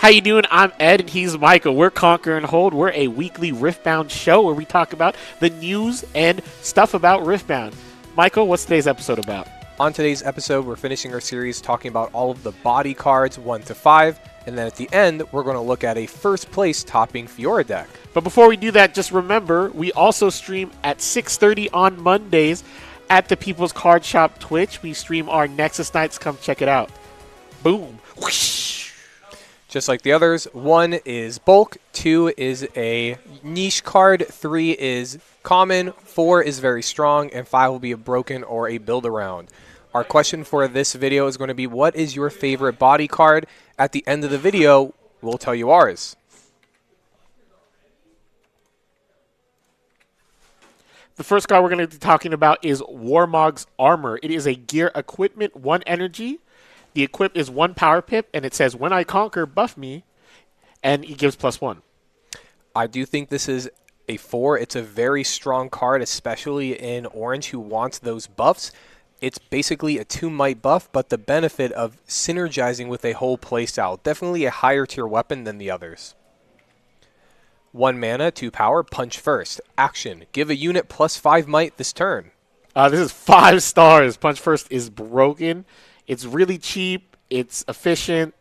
How you doing? I'm Ed, and he's Michael. We're Conquer and Hold. We're a weekly Riftbound show where we talk about the news and stuff about Riftbound. Michael, what's today's episode about? On today's episode, we're finishing our series talking about all of the body cards 1 to 5, and then at the end, we're going to look at a first place topping Fiora deck. But before we do that, just remember, we also stream at 6:30 on Mondays at the People's Card Shop Twitch. We stream our Nexus Nights. Come check it out. Boom. Whoosh. Just like the others, 1 is bulk, 2 is a niche card, 3 is common, 4 is very strong, and 5 will be a broken or a build around. Our question for this video is going to be, what is your favorite body card? At the end of the video, we'll tell you ours. The first card we're going to be talking about is Warmog's Armor. It is a gear equipment, 1 energy. The equip is 1 power pip, and it says, when I conquer, buff me, and it gives +1. I do think this is a 4. It's a very strong card, especially in orange, who wants those buffs. It's basically a 2 might buff, but the benefit of synergizing with a whole playstyle. Definitely a higher tier weapon than the others. 1 mana, 2 power, punch first. Action, give a unit +5 might this turn. This is 5 stars. Punch first is broken. It's really cheap. It's efficient.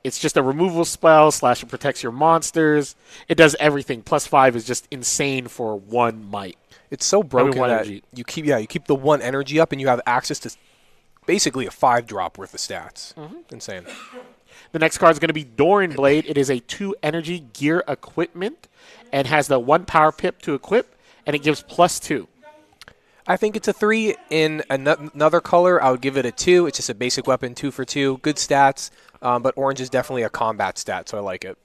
It's just a removal spell / it protects your monsters. It does everything. +5 is just insane for 1 might. It's so broken that energy. you keep the 1 energy up and you have access to basically a 5-drop worth of stats. Insane. The next card is going to be Doran Blade. It is a 2 energy gear equipment and has the 1 power pip to equip, and it gives +2. I think it's a 3. In another color, I would give it a 2. It's just a basic weapon, 2 for 2. Good stats, but orange is definitely a combat stat, so I like it.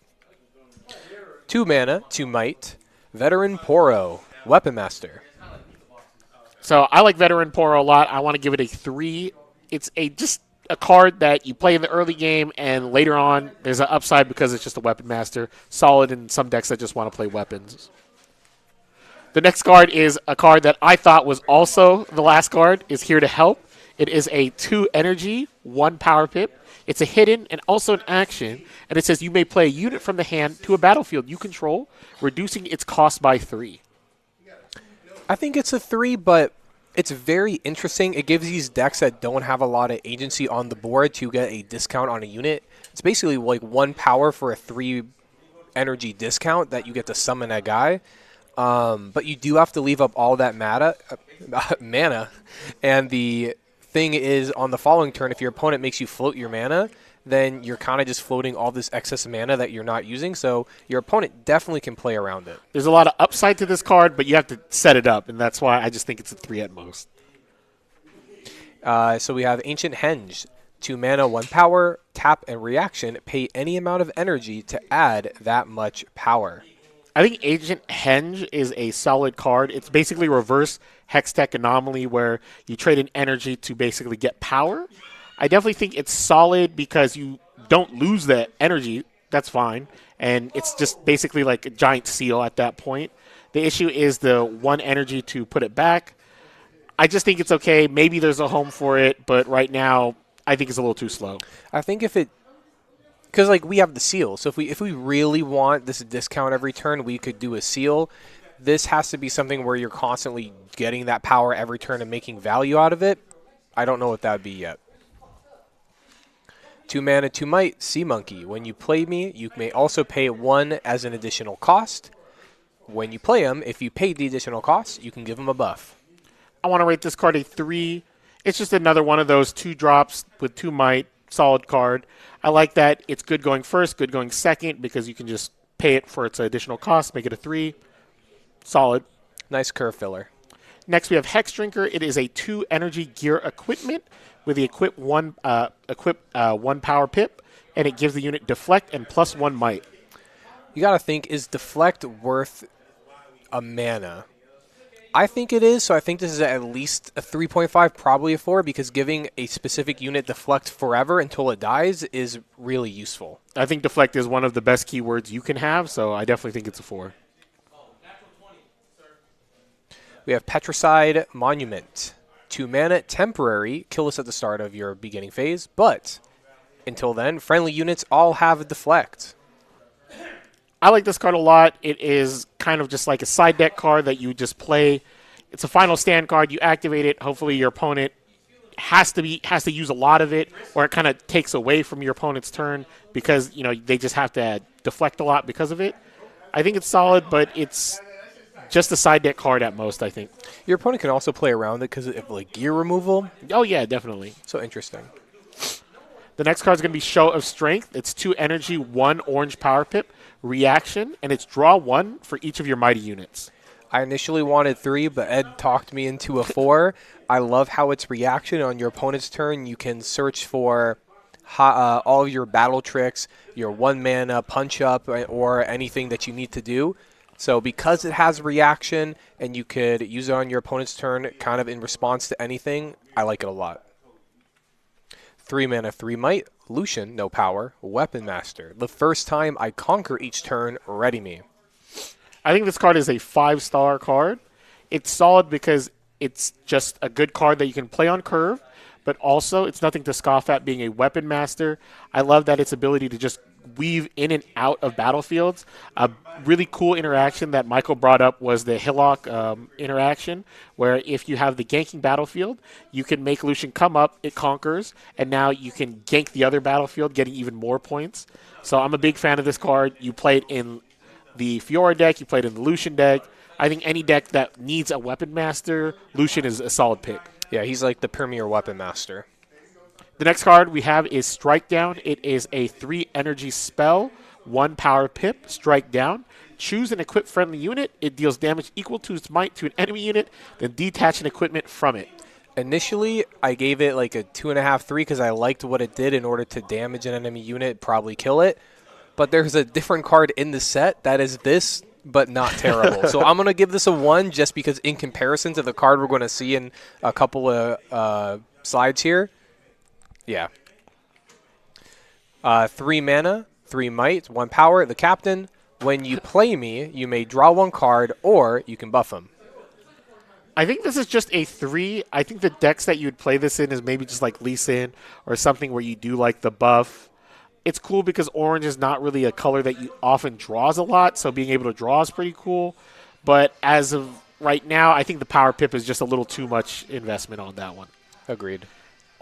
2 mana, 2 might. Veteran Poro, Weapon Master. So I like Veteran Poro a lot. I want to give it a 3. It's just a card that you play in the early game, and later on there's an upside because it's just a Weapon Master. Solid in some decks that just want to play weapons. The next card is a card that I thought was also the last card, is Here to Help. It is a 2 energy, 1 power pip. It's a hidden and also an action, and it says you may play a unit from the hand to a battlefield you control, reducing its cost by 3. I think it's a 3, but it's very interesting. It gives these decks that don't have a lot of agency on the board to get a discount on a unit. It's basically like 1 power for a 3 energy discount that you get to summon a guy. But you do have to leave up all that mana. And the thing is, on the following turn, if your opponent makes you float your mana, then you're kind of just floating all this excess mana that you're not using. So your opponent definitely can play around it. There's a lot of upside to this card, but you have to set it up, and that's why I just think it's a 3 at most. So we have Ancient Henge. 2 mana, 1 power, tap and reaction. Pay any amount of energy to add that much power. I think Ancient Henge is a solid card. It's basically reverse Hextech Anomaly where you trade an energy to basically get power. I definitely think it's solid because you don't lose the energy. That's fine. And it's just basically like a giant seal at that point. The issue is the 1 energy to put it back. I just think it's okay. Maybe there's a home for it, but right now I think it's a little too slow. I think if it... Because, like, we have the seal. So if we really want this discount every turn, we could do a seal. This has to be something where you're constantly getting that power every turn and making value out of it. I don't know what that would be yet. 2 mana, 2 might, Sea Monkey. When you play me, you may also pay 1 as an additional cost. When you play him, if you paid the additional cost, you can give him a buff. I want to rate this card a 3. It's just another one of those 2 drops with 2 might. Solid card. I like that it's good going first, good going second, because you can just pay it for its additional cost, make it a 3. Solid. Nice curve filler. Next, we have Hex Drinker. It is a 2 energy gear equipment with the equip 1 power pip, and it gives the unit deflect and +1 might. You got to think, is deflect worth a mana? I think it is, so I think this is at least a 3.5, probably a 4, because giving a specific unit deflect forever until it dies is really useful. I think deflect is one of the best keywords you can have, so I definitely think it's a 4. We have Petricide Monument. 2 mana, temporary, kill us at the start of your beginning phase, but Until then, friendly units all have deflect. I like this card a lot. It is kind of just like a side deck card that you just play. It's a final stand card. You activate it. Hopefully your opponent has to use a lot of it, or it kind of takes away from your opponent's turn because they just have to deflect a lot because of it. I think it's solid, but it's just a side deck card at most, I think. Your opponent can also play around it because of like gear removal. Oh yeah, definitely. So interesting. The next card is going to be Show of Strength. It's 2 energy, 1 orange power pip reaction, and it's draw 1 for each of your mighty units. I initially wanted 3, but Ed talked me into a 4. I love how its reaction on your opponent's turn. You can search for all of your battle tricks, your 1-mana punch-up, or anything that you need to do. So because it has reaction and you could use it on your opponent's turn kind of in response to anything, I like it a lot. 3 mana, 3 might, Lucian, no power, Weapon Master. The first time I conquer each turn, ready me. I think this card is a 5-star card. It's solid because it's just a good card that you can play on curve, but also it's nothing to scoff at being a Weapon Master. I love that its ability to just weave in and out of battlefields. A really cool interaction that Michael brought up was the Hillock interaction, where if you have the ganking battlefield, you can make Lucian come up, it conquers, and now you can gank the other battlefield, getting even more points. So I'm a big fan of this card. You play it in the Fiora deck, you play it in the Lucian deck. I think any deck that needs a Weapon Master, Lucian is a solid pick. Yeah, he's like the premier Weapon Master. The next card we have is Strike Down. It is a 3 energy spell, 1 power pip, Strike Down. Choose an equip friendly unit. It deals damage equal to its might to an enemy unit, then detach an equipment from it. Initially, I gave it like a 2.5, 3 because I liked what it did in order to damage an enemy unit, probably kill it. But there's a different card in the set that is this, but not terrible. So I'm going to give this a 1 just because in comparison to the card we're going to see in a couple of slides here. Yeah. 3 mana, 3 might, 1 power. The captain, when you play me, you may draw 1 card or you can buff him. I think this is just a 3. I think the decks that you would play this in is maybe just like Lee Sin or something where you do like the buff. It's cool because orange is not really a color that you often draws a lot, so being able to draw is pretty cool. But as of right now, I think the power pip is just a little too much investment on that one. Agreed.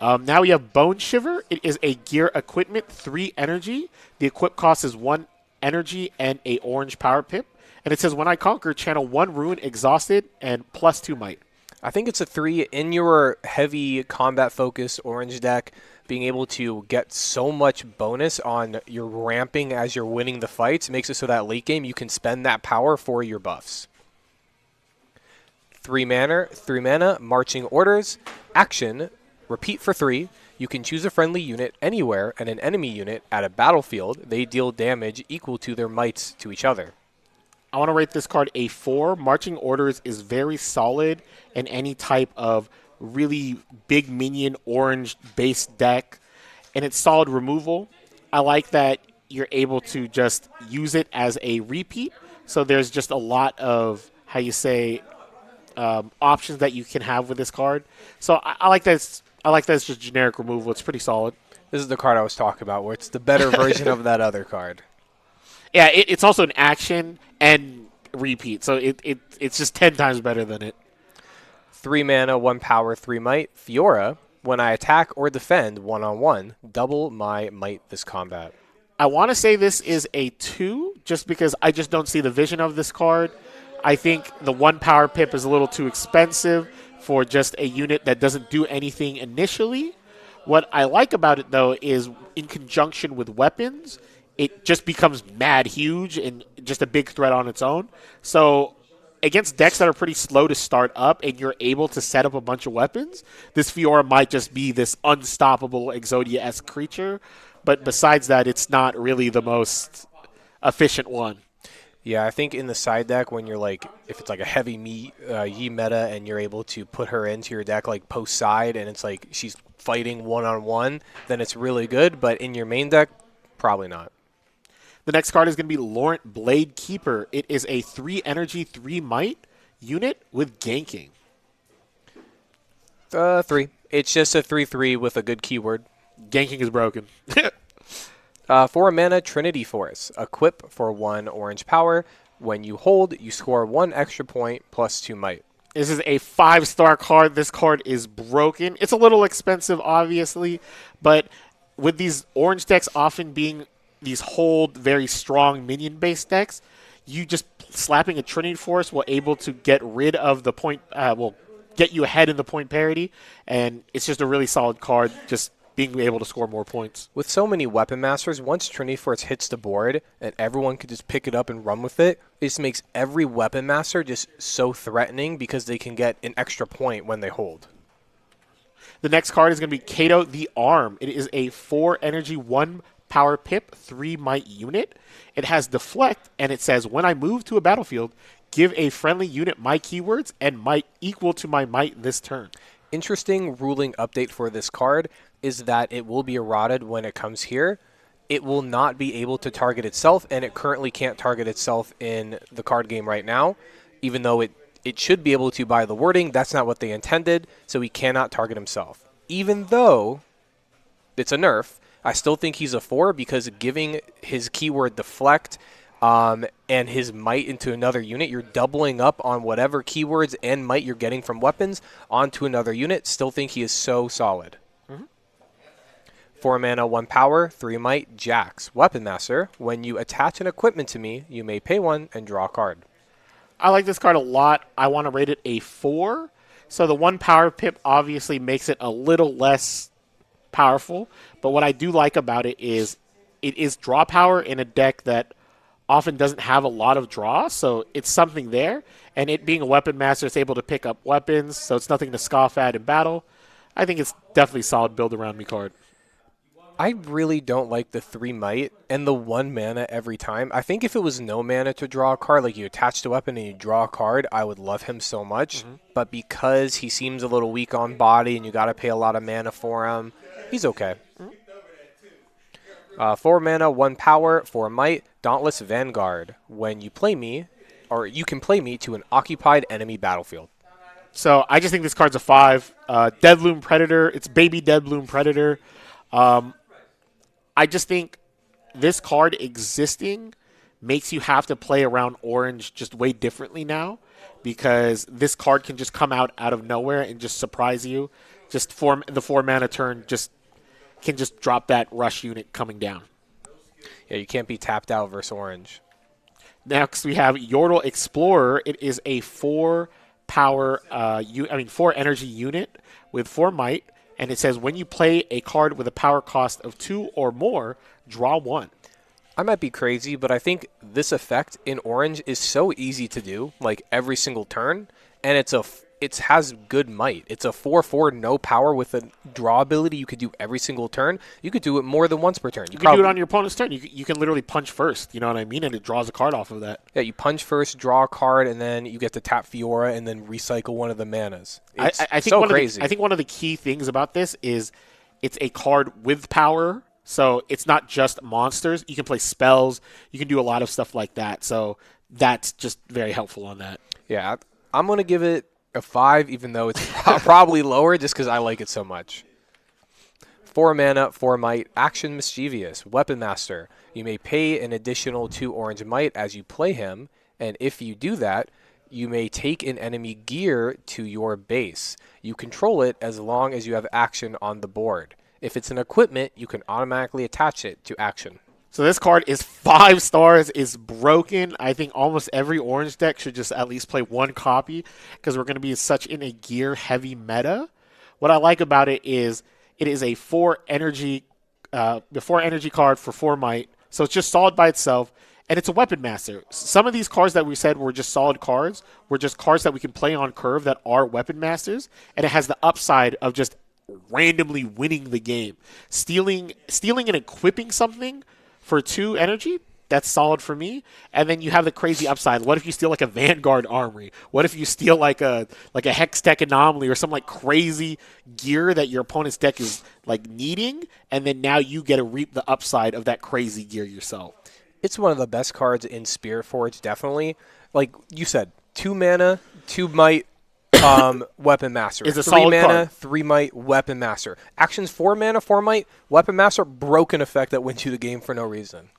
Now we have Bone Shiver. It is a gear equipment, 3 energy. The equip cost is 1 energy and a orange power pip. And it says, when I conquer, channel 1 Ruin Exhausted and plus 2 might. I think it's a 3 in your heavy combat-focused orange deck. Being able to get so much bonus on your ramping as you're winning the fights makes it so that late game you can spend that power for your buffs. 3 mana, Marching Orders, action, repeat for 3. You can choose a friendly unit anywhere and an enemy unit at a battlefield. They deal damage equal to their mights to each other. I want to rate this card a 4. Marching Orders is very solid in any type of really big minion orange base deck, and it's solid removal. I like that you're able to just use it as a repeat, so there's just a lot of, how you say, options that you can have with this card. So I like that it's just generic removal. It's pretty solid. This is the card I was talking about, where it's the better version of that other card. Yeah, it's also an action and repeat, so it's just 10 times better than it. 3 mana, 1 power, 3 might. Fiora, when I attack or defend one-on-one, double my might this combat. I want to say this is a 2, just because I just don't see the vision of this card. I think the 1 power pip is a little too expensive for just a unit that doesn't do anything initially. What I like about it, though, is in conjunction with weapons, it just becomes mad huge and just a big threat on its own. So against decks that are pretty slow to start up and you're able to set up a bunch of weapons, this Fiora might just be this unstoppable Exodia-esque creature. But besides that, it's not really the most efficient one. Yeah, I think in the side deck, when you're like, if it's like a heavy Yi meta and you're able to put her into your deck like post side and it's like she's fighting one-on-one, then it's really good. But in your main deck, probably not. The next card is going to be Laurent Blade Keeper. It is a 3 energy, 3 might unit with ganking. 3. It's just a 3/3 with a good keyword. Ganking is broken. For a mana, Trinity Force. Equip for 1 orange power. When you hold, you score 1 extra point plus 2 might. This is a 5-star card. This card is broken. It's a little expensive, obviously, but with these orange decks often being these hold very strong minion based decks, you just slapping a Trinity Force will able to get rid of the point, will get you ahead in the point parity, and it's just a really solid card. Just being able to score more points. With so many Weapon Masters, once Trinity Force hits the board and everyone can just pick it up and run with it, it just makes every Weapon Master just so threatening because they can get an extra point when they hold. The next card is going to be Kato the Arm. It is a 4 energy, 1 power pip, 3 might unit. It has deflect, and it says, when I move to a battlefield, give a friendly unit my keywords and might equal to my might this turn. Interesting ruling update for this card is that it will be eroded when it comes here. It will not be able to target itself, and it currently can't target itself in the card game right now, even though it should be able to by the wording. That's not what they intended, so he cannot target himself. Even though it's a nerf, I still think he's a 4 because giving his keyword deflect and his might into another unit, you're doubling up on whatever keywords and might you're getting from weapons onto another unit. Still think he is so solid. 4 mana, 1 power, 3 might, Jax. Weapon Master. When you attach an equipment to me, you may pay 1 and draw a card. I like this card a lot. I want to rate it a 4. So the 1 power pip obviously makes it a little less powerful. But what I do like about it is draw power in a deck that often doesn't have a lot of draw. So it's something there. And it being a Weapon Master, it's able to pick up weapons. So it's nothing to scoff at in battle. I think it's definitely a solid build around me card. I really don't like the 3 might and the 1 mana every time. I think if it was no mana to draw a card, like you attach the weapon and you draw a card, I would love him so much. But because he seems a little weak on body and you got to pay a lot of mana for him, he's okay. 4 mana, 1 power, 4 might, Dauntless Vanguard. When you play me, or you can play me to an occupied enemy battlefield. So I just think this card's a 5. Deadloom Predator. It's baby Deadloom Predator. I just think this card existing makes you have to play around orange just way differently now, because this card can just come out of nowhere and just surprise you. Just form the 4 mana turn, just can just drop that rush unit coming down. Yeah, you can't be tapped out versus orange. Next we have Yordle Explorer. It is a 4 power, 4 energy unit with 4 might. And it says, when you play a card with a power cost of 2 or more, draw 1. I might be crazy, but I think this effect in orange is so easy to do, like every single turn, and it has good might. It's a 4/4 no power with a draw ability you could do every single turn. You could do it more than once per turn. You can do it on your opponent's turn. You can literally punch first, you know what I mean? And it draws a card off of that. Yeah, you punch first, draw a card, and then you get to tap Fiora and then recycle one of the manas. It's I think so crazy. I think one of the key things about this is it's a card with power. So it's not just monsters. You can play spells. You can do a lot of stuff like that. So that's just very helpful on that. Yeah, I'm going to give it a 5, even though it's probably lower just because I like it so much. 4 mana, 4 might, Action Mischievous, Weapon Master. You may pay an additional 2 orange might as you play him, and if you do that, you may take an enemy gear to your base. You control it as long as you have action on the board. If it's an equipment, you can automatically attach it to action. So this card is 5 stars. It's broken. I think almost every orange deck should just at least play 1 copy, because we're going to be such in a gear-heavy meta. What I like about it is a 4 energy, the 4 energy card for 4 might. So it's just solid by itself, and it's a Weapon Master. Some of these cards that we said were just solid cards were just cards that we can play on curve that are Weapon Masters, and it has the upside of just randomly winning the game. Stealing and equipping something for 2 energy, that's solid for me. And then you have the crazy upside. What if you steal like a Vanguard Armory? What if you steal like a Hex Tech Anomaly or some like crazy gear that your opponent's deck is like needing, and then now you get to reap the upside of that crazy gear yourself. It's one of the best cards in Spirit Forge, definitely. Like you said, 2 mana, 2 might, Weapon Master. Is a 3 solid mana, card. 3 might, Weapon Master. Actions 4 mana, 4 might, Weapon Master, broken effect that wins you the game for no reason.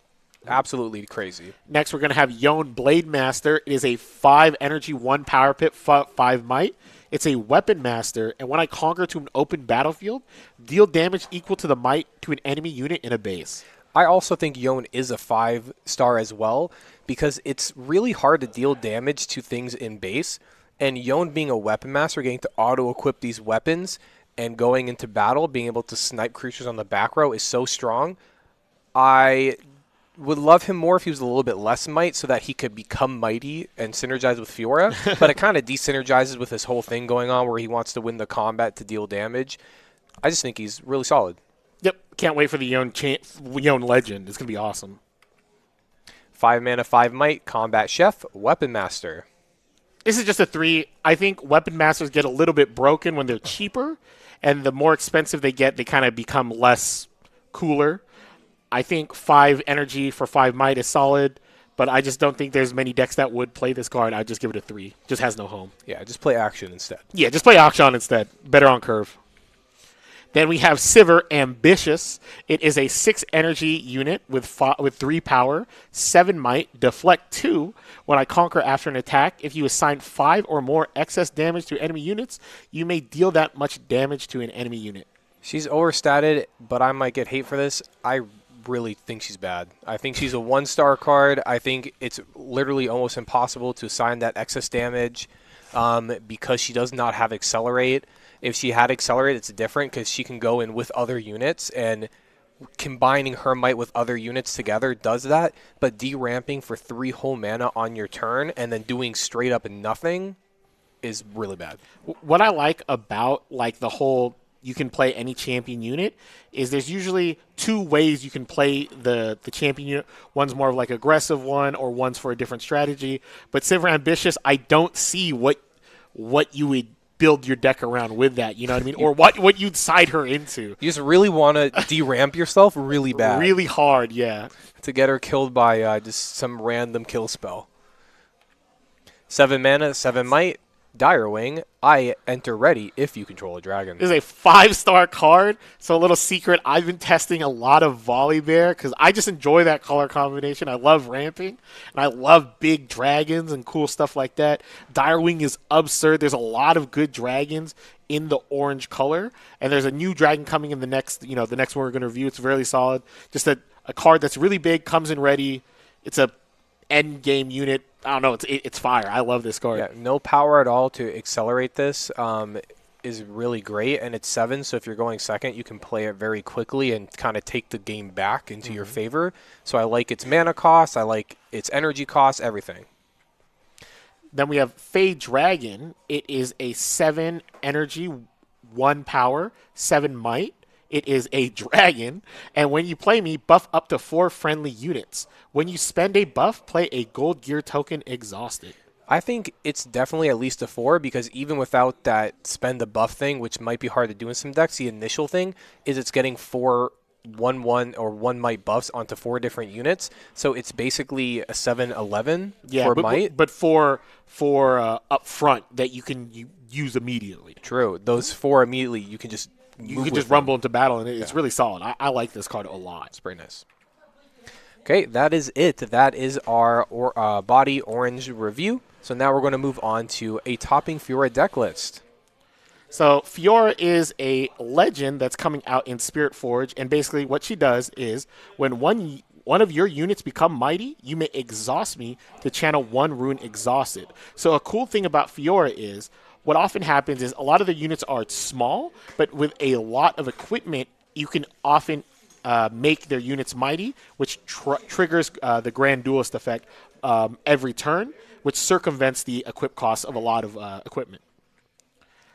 Absolutely crazy. Next, we're going to have Yone Blade Master. It is a 5 energy, 1 power pit, 5 might. It's a weapon master, and when I conquer to an open battlefield, deal damage equal to the might to an enemy unit in a base. I also think Yone is a 5-star as well because it's really hard to deal damage to things in base. And Yone being a weapon master, getting to auto-equip these weapons and going into battle, being able to snipe creatures on the back row is so strong. I would love him more if he was a little bit less might so that he could become mighty and synergize with Fiora. But it kind of desynergizes with this whole thing going on where he wants to win the combat to deal damage. I just think he's really solid. Yep, can't wait for the Yone Legend. It's going to be awesome. 5 mana, 5 might, combat chef, weapon master. This is just a 3. I think weapon masters get a little bit broken when they're cheaper, and the more expensive they get, they kind of become less cooler. I think 5 energy for 5 might is solid, but I just don't think there's many decks that would play this card. I'd just give it a 3. Just has no home. Yeah, just play action instead. Yeah, just play Akshan instead. Better on curve. Then we have Sivir Ambitious. It is a 6 energy unit with 3 power, 7 might, deflect 2. When I conquer after an attack, if you assign 5 or more excess damage to enemy units, you may deal that much damage to an enemy unit. She's overstated, but I might get hate for this. I really think she's bad. I think she's a 1-star card. I think it's literally almost impossible to assign that excess damage because she does not have Accelerate. If she had Accelerate, it's different because she can go in with other units, and combining her might with other units together does that. But deramping for 3 whole mana on your turn and then doing straight up nothing is really bad. What I like about the whole you can play any champion unit is there's usually 2 ways you can play the champion unit. One's more of like aggressive one, or one's for a different strategy. But Sivir Ambitious, I don't see what you would build your deck around with that, you know what I mean? Or what you'd side her into. You just really want to deramp yourself really bad. Really hard, yeah. To get her killed by just some random kill spell. 7 mana, 7 might, Dire Wing. I enter ready if you control a dragon. This is a 5-star card, so a little secret. I've been testing a lot of Volibear because I just enjoy that color combination. I love ramping, and I love big dragons and cool stuff like that. Dire Wing is absurd. There's a lot of good dragons in the orange color, and there's a new dragon coming in the next one we're going to review. It's really solid. Just a card that's really big, comes in ready. It's a end game unit. I don't know. It's fire. I love this card. Yeah, no power at all to accelerate this is really great, and it's 7. So if you're going second, you can play it very quickly and kind of take the game back into your favor. So I like its mana cost. I like its energy cost. Everything. Then we have Fey Dragon. It is a 7 energy, 1 power, 7 might. It is a dragon, and when you play me, buff up to 4 friendly units. When you spend a buff, play a gold gear token exhausted. I think it's definitely at least a 4 because even without that spend the buff thing, which might be hard to do in some decks, the initial thing is it's getting 4 1/1 or 1 might buffs onto 4 different units. So it's basically a 7/11 for might. But for up front that you can use immediately. True. Those 4 immediately you can just rumble into battle, and it's really solid. I like this card a lot. It's pretty nice. Okay, that is it. That is our body orange review. So now we're going to move on to a topping Fiora deck list. So Fiora is a legend that's coming out in Spirit Forge, and basically what she does is when one of your units become mighty, you may exhaust me to channel 1 rune exhausted. So a cool thing about Fiora is what often happens is a lot of the units are small, but with a lot of equipment, you can often make their units mighty, which triggers the Grand Duelist effect every turn, which circumvents the equip cost of a lot of equipment.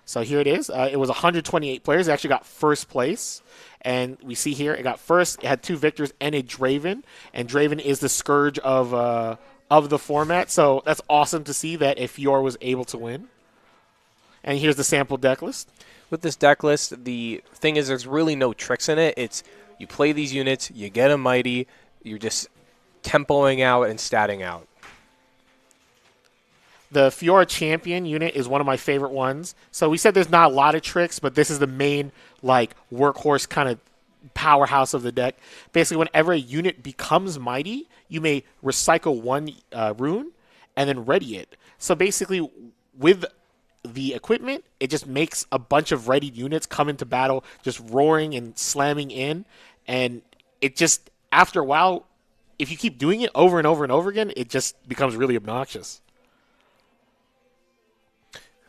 So here it is. It was 128 players. It actually got first place. And we see here it got first. It had 2 victors and a Draven. And Draven is the scourge of the format. So that's awesome to see that a Fiora was able to win. And here's the sample deck list. With this deck list, the thing is there's really no tricks in it. It's you play these units, you get a mighty, you're just tempoing out and statting out. The Fiora Champion unit is one of my favorite ones. So we said there's not a lot of tricks, but this is the main like workhorse kind of powerhouse of the deck. Basically, whenever a unit becomes mighty, you may recycle one rune and then ready it. So basically, with the equipment, it just makes a bunch of ready units come into battle, just roaring and slamming in. And it just, after a while, if you keep doing it over and over and over again, it just becomes really obnoxious.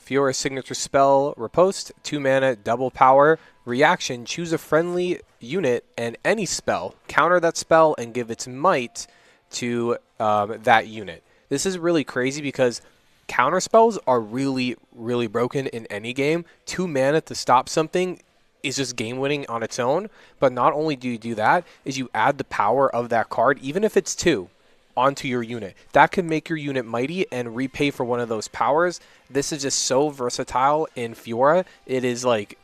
Fiora's signature spell, Riposte, 2 mana, double power, reaction, choose a friendly unit and any spell, counter that spell, and give its might to that unit. This is really crazy because counter spells are really, really broken in any game. 2 mana to stop something is just game winning on its own, but not only do you do that, is you add the power of that card, even if it's 2, onto your unit. That could make your unit mighty and repay for one of those powers. This is just so versatile in Fiora. It is like,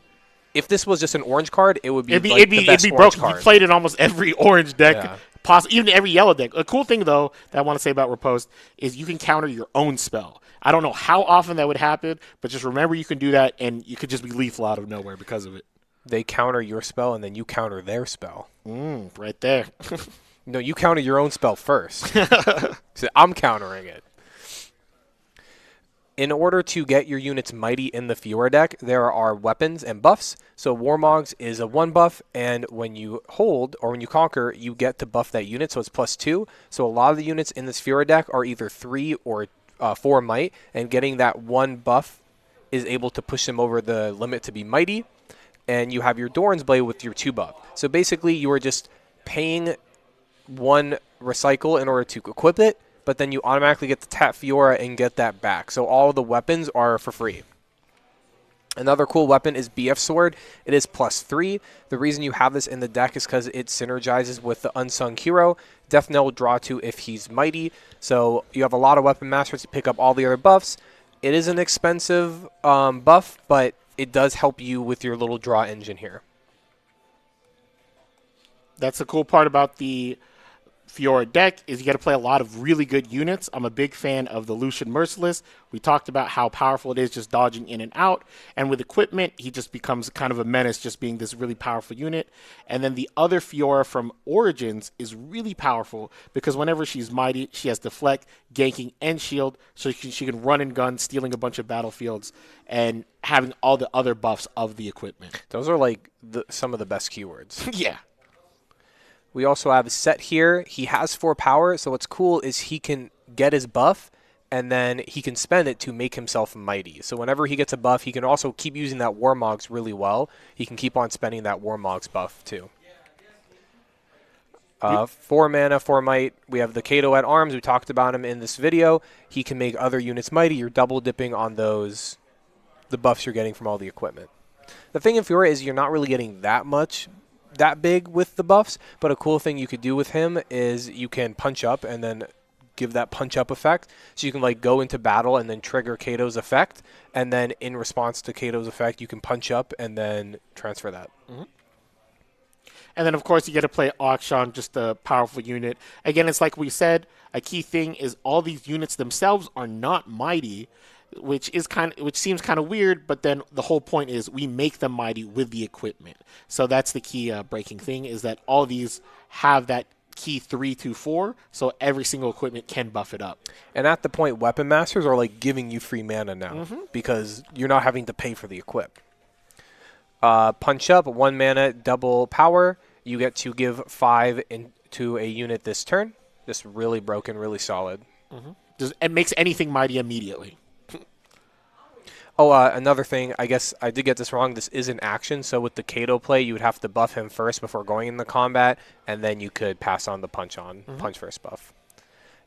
if this was just an orange card, it would be the best orange broken. card. You played in almost every orange deck, Yeah. even every yellow deck. A cool thing, though, that I want to say about Riposte is you can counter your own spell. I don't know how often that would happen, but just remember you can do that, and you could just be lethal out of nowhere because of it. They counter your spell, and then you counter their spell. Right there. No, you counter your own spell first. So I'm countering it. In order to get your units mighty in the Fiora deck, there are weapons and buffs. So Warmogs is a 1 buff, and when you hold or when you conquer, you get to buff that unit, so it's +2. So a lot of the units in this Fiora deck are either 3 or 4 might, and getting that 1 buff is able to push them over the limit to be mighty. And you have your Doran's Blade with your 2 buff. So basically, you are just paying 1 recycle in order to equip it, but then you automatically get to tap Fiora and get that back. So all of the weapons are for free. Another cool weapon is BF Sword. It is +3. The reason you have this in the deck is because it synergizes with the Unsung Hero. Death Knell will draw to if he's mighty. So you have a lot of weapon masters to pick up all the other buffs. It is an expensive buff, but it does help you with your little draw engine here. That's the cool part about the Fiora deck is you got to play a lot of really good units. I'm a big fan of the Lucian Merciless. We talked about how powerful it is just dodging in and out. And with equipment, he just becomes kind of a menace just being this really powerful unit. And then the other Fiora from Origins is really powerful because whenever she's mighty, she has Deflect, Ganking, and Shield. So she can run and gun, stealing a bunch of battlefields and having all the other buffs of the equipment. Those are like some of the best keywords. Yeah. We also have Set here. He has 4 power, so what's cool is he can get his buff, and then he can spend it to make himself mighty. So whenever he gets a buff, he can also keep using that Warmogs really well. He can keep on spending that Warmogs buff, too. 4 mana, 4 might. We have the Kato at arms. We talked about him in this video. He can make other units mighty. You're double dipping on the buffs you're getting from all the equipment. The thing in Fiora is you're not really getting that big with the buffs, but a cool thing you could do with him is you can punch up and then give that punch up effect. So you can like go into battle and then trigger Kato's effect, and then in response to Kato's effect, you can punch up and then transfer that. Mm-hmm. And then, of course, you get to play Akshan, just a powerful unit. Again, it's like we said, a key thing is all these units themselves are not mighty, which seems kind of weird, but then the whole point is we make them mighty with the equipment. So that's the key breaking thing, is that all these have that key 3-4, so every single equipment can buff it up. And at the point, weapon masters are like giving you free mana now because you're not having to pay for the equip. Punch up, 1 mana, double power. You get to give 5 into a unit this turn. Just really broken, really solid. It makes anything mighty immediately. Oh, another thing, I guess I did get this wrong. This is an action, so with the Kato play, you would have to buff him first before going into combat, and then you could pass on the punch first buff.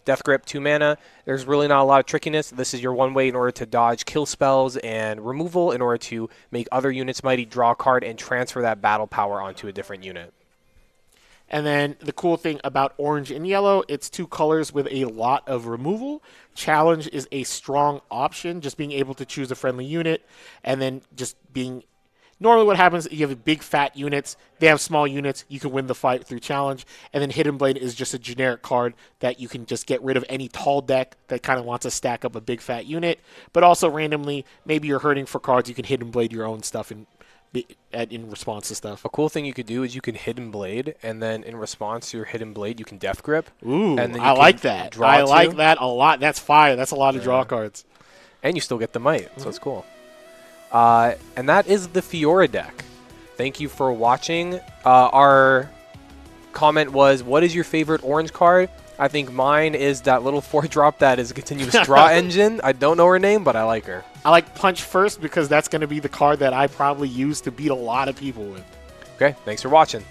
Death Grip, 2 mana. There's really not a lot of trickiness. This is your one way in order to dodge kill spells and removal in order to make other units mighty, draw a card, and transfer that battle power onto a different unit. And then the cool thing about orange and yellow, it's 2 colors with a lot of removal. Challenge is a strong option, just being able to choose a friendly unit and then just being Normally what happens is you have big fat units. They have small units. You can win the fight through challenge. And then Hidden Blade is just a generic card that you can just get rid of any tall deck that kind of wants to stack up a big fat unit. But also randomly, maybe you're hurting for cards. You can Hidden Blade your own stuff in response to stuff. A cool thing you could do is you can Hidden Blade, and then in response to your Hidden Blade, you can Death Grip. Ooh, and then I like that. I like that a lot. That's fire. That's a lot of draw cards. And you still get the Might, so it's cool. And that is the Fiora deck. Thank you for watching. Our comment was, what is your favorite orange card? I think mine is that little 4-drop that is a continuous draw engine. I don't know her name, but I like her. I like Punch First because that's going to be the card that I probably use to beat a lot of people with. Okay, thanks for watching.